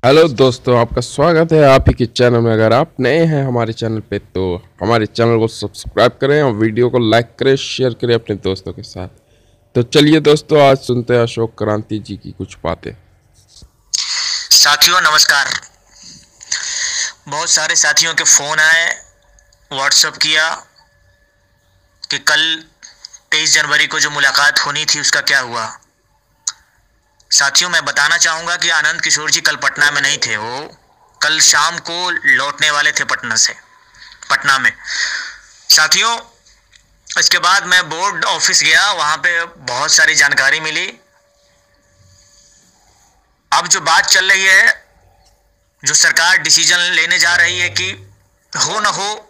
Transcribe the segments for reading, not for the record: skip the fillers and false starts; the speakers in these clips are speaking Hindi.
हेलो दोस्तों, आपका स्वागत है आप ही के चैनल में। अगर आप नए हैं हमारे चैनल पे तो हमारे चैनल को सब्सक्राइब करें और वीडियो को लाइक करें, शेयर करें अपने दोस्तों के साथ। तो चलिए दोस्तों, आज सुनते हैं अशोक क्रांति जी की कुछ बातें। साथियों नमस्कार। बहुत सारे साथियों के फ़ोन आए, व्हाट्सएप किया कि कल 23 जनवरी को जो मुलाकात होनी थी उसका क्या हुआ। साथियों मैं बताना चाहूँगा कि आनंद किशोर जी कल पटना में नहीं थे। वो कल शाम को लौटने वाले थे पटना में। साथियों इसके बाद मैं बोर्ड ऑफिस गया, वहाँ पे बहुत सारी जानकारी मिली। अब जो बात चल रही है, जो सरकार डिसीजन लेने जा रही है कि हो ना हो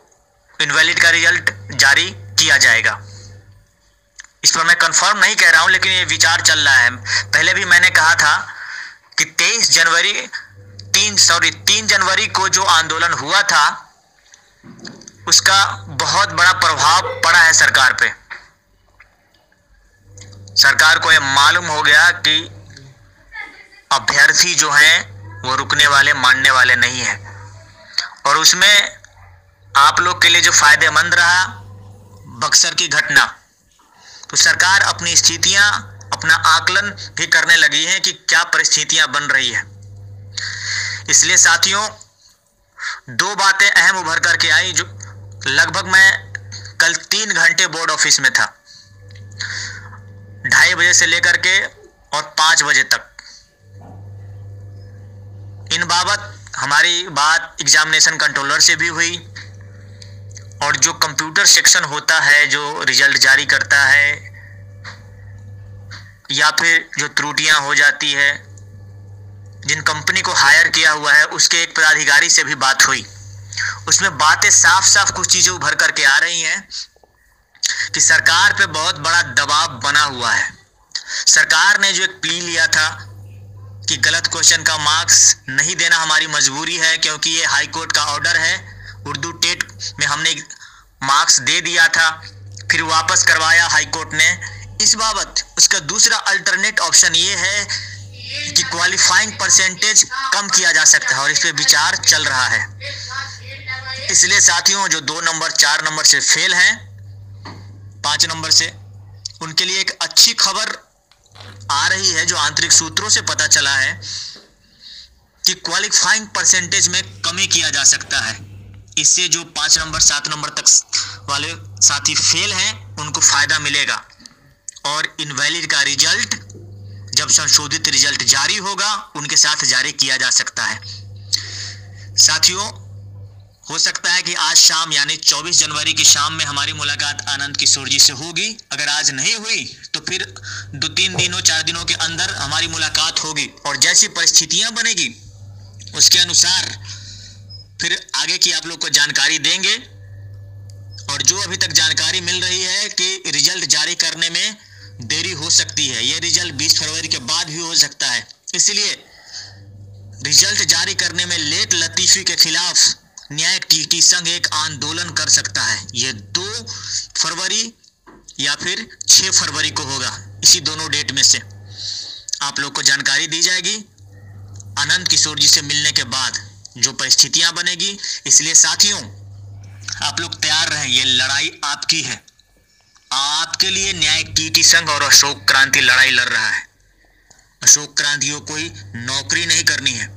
इनवैलिड का रिजल्ट जारी किया जाएगा। इस पर मैं कंफर्म नहीं कह रहा हूं, लेकिन ये विचार चल रहा है। पहले भी मैंने कहा था कि 3 जनवरी को जो आंदोलन हुआ था उसका बहुत बड़ा प्रभाव पड़ा है सरकार पे। सरकार को यह मालूम हो गया कि अभ्यर्थी जो हैं वो रुकने वाले, मानने वाले नहीं है। और उसमें आप लोग के लिए जो फायदेमंद रहा बक्सर की घटना, तो सरकार अपनी स्थितियां, अपना आकलन भी करने लगी है कि क्या परिस्थितियां बन रही है। इसलिए साथियों 2 बातें अहम उभर करके आई। जो लगभग मैं कल 3 घंटे बोर्ड ऑफिस में था, 2:30 बजे से लेकर के और 5 बजे तक। इन बाबत हमारी बात एग्जामिनेशन कंट्रोलर से भी हुई, और जो कंप्यूटर सेक्शन होता है जो रिजल्ट जारी करता है, या फिर जो त्रुटियां हो जाती है, जिन कंपनी को हायर किया हुआ है उसके एक पदाधिकारी से भी बात हुई। उसमें बातें साफ साफ कुछ चीजें उभर करके आ रही हैं कि सरकार पे बहुत बड़ा दबाव बना हुआ है। सरकार ने जो एक प्ली लिया था कि गलत क्वेश्चन का मार्क्स नहीं देना हमारी मजबूरी है, क्योंकि ये हाई कोर्ट का ऑर्डर है। उर्दू टेट में हमने मार्क्स दे दिया था, फिर वापस करवाया हाई कोर्ट ने। इस बाबत उसका दूसरा अल्टरनेट ऑप्शन ये है कि क्वालिफाइंग परसेंटेज कम किया जा सकता है, और इस पे विचार चल रहा है। इसलिए साथियों जो 2 नंबर 4 नंबर से फेल हैं, 5 नंबर से, उनके लिए एक अच्छी खबर आ रही है, जो आंतरिक सूत्रों से पता चला है कि क्वालिफाइंग परसेंटेज में कमी किया जा सकता है। इससे जो 5 नंबर 7 नंबर तक वाले साथी फेल हैं उनको फायदा मिलेगा, और इनवैलिड का रिजल्ट जब संशोधित रिजल्ट जारी होगा उनके साथ जारी किया जा सकता है। साथियों हो सकता है कि आज शाम यानी 24 जनवरी की शाम में हमारी मुलाकात आनंद किशोर जी से होगी। अगर आज नहीं हुई तो फिर 2-3 दिनों 4 दिनों के अंदर हमारी मुलाकात होगी, और जैसी परिस्थितियां बनेगी उसके अनुसार फिर आगे की आप लोग को जानकारी देंगे। और जो अभी तक जानकारी मिल रही है कि रिजल्ट जारी करने में देरी हो सकती है, यह रिजल्ट 20 फरवरी के बाद भी हो सकता है। इसलिए रिजल्ट जारी करने में लेट लतीफी के खिलाफ न्यायिक टीटी संघ एक आंदोलन कर सकता है। यह 2 फरवरी या फिर 6 फरवरी को होगा। इसी दोनों डेट में से आप लोग को जानकारी दी जाएगी आनंद किशोर जी से मिलने के बाद जो परिस्थितियां बनेगी। इसलिए साथियों आप लोग तैयार रहें, ये लड़ाई आपकी है। आपके लिए न्यायिक टीटी संघ और अशोक क्रांति लड़ाई लड़ रहा है। अशोक क्रांति को कोई नौकरी नहीं करनी है,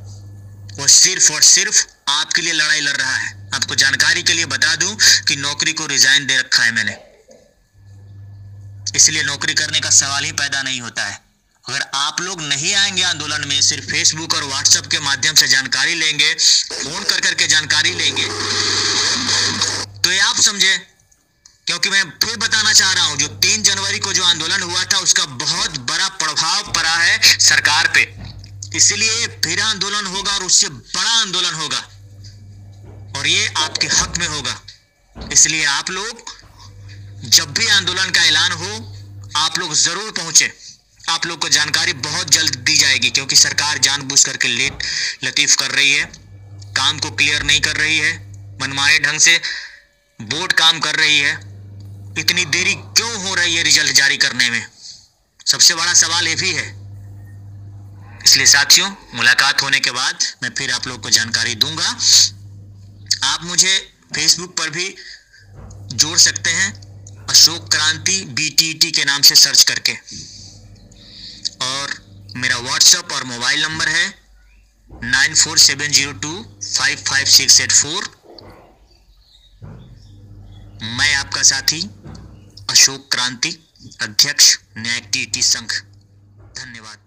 वो सिर्फ और सिर्फ आपके लिए लड़ाई लड़ रहा है। आपको जानकारी के लिए बता दूं कि नौकरी को रिजाइन दे रखा है मैंने, इसलिए नौकरी करने का सवाल ही पैदा नहीं होता है। अगर आप लोग नहीं आएंगे आंदोलन में, सिर्फ फेसबुक और व्हाट्सएप के माध्यम से जानकारी लेंगे, फोन कर करके जानकारी लेंगे, तो ये आप समझे। क्योंकि मैं फिर बताना चाह रहा हूं, जो 3 जनवरी को जो आंदोलन हुआ था उसका बहुत बड़ा प्रभाव पड़ा है सरकार पे। इसलिए फिर आंदोलन होगा और उससे बड़ा आंदोलन होगा, और ये आपके हक में होगा। इसलिए आप लोग जब भी आंदोलन का ऐलान हो आप लोग जरूर पहुंचे। आप लोग को जानकारी बहुत जल्द दी जाएगी, क्योंकि सरकार जानबूझ करके लेट लतीफ कर रही है, काम को क्लियर नहीं कर रही है, मनमाने ढंग से बोर्ड काम कर रही है। इतनी देरी क्यों हो रही है रिजल्ट जारी करने में? सबसे बड़ा सवाल ये भी है। इसलिए साथियों, मुलाकात होने के बाद मैं फिर आप लोग को जानकारी दूंगा। आप मुझे फेसबुक पर भी जोड़ सकते हैं, अशोक क्रांति BTT के नाम से सर्च करके। और मेरा व्हाट्सएप और मोबाइल नंबर है 9470255684। मैं आपका साथी अशोक क्रांति, अध्यक्ष न्यायिक TT संघ। धन्यवाद।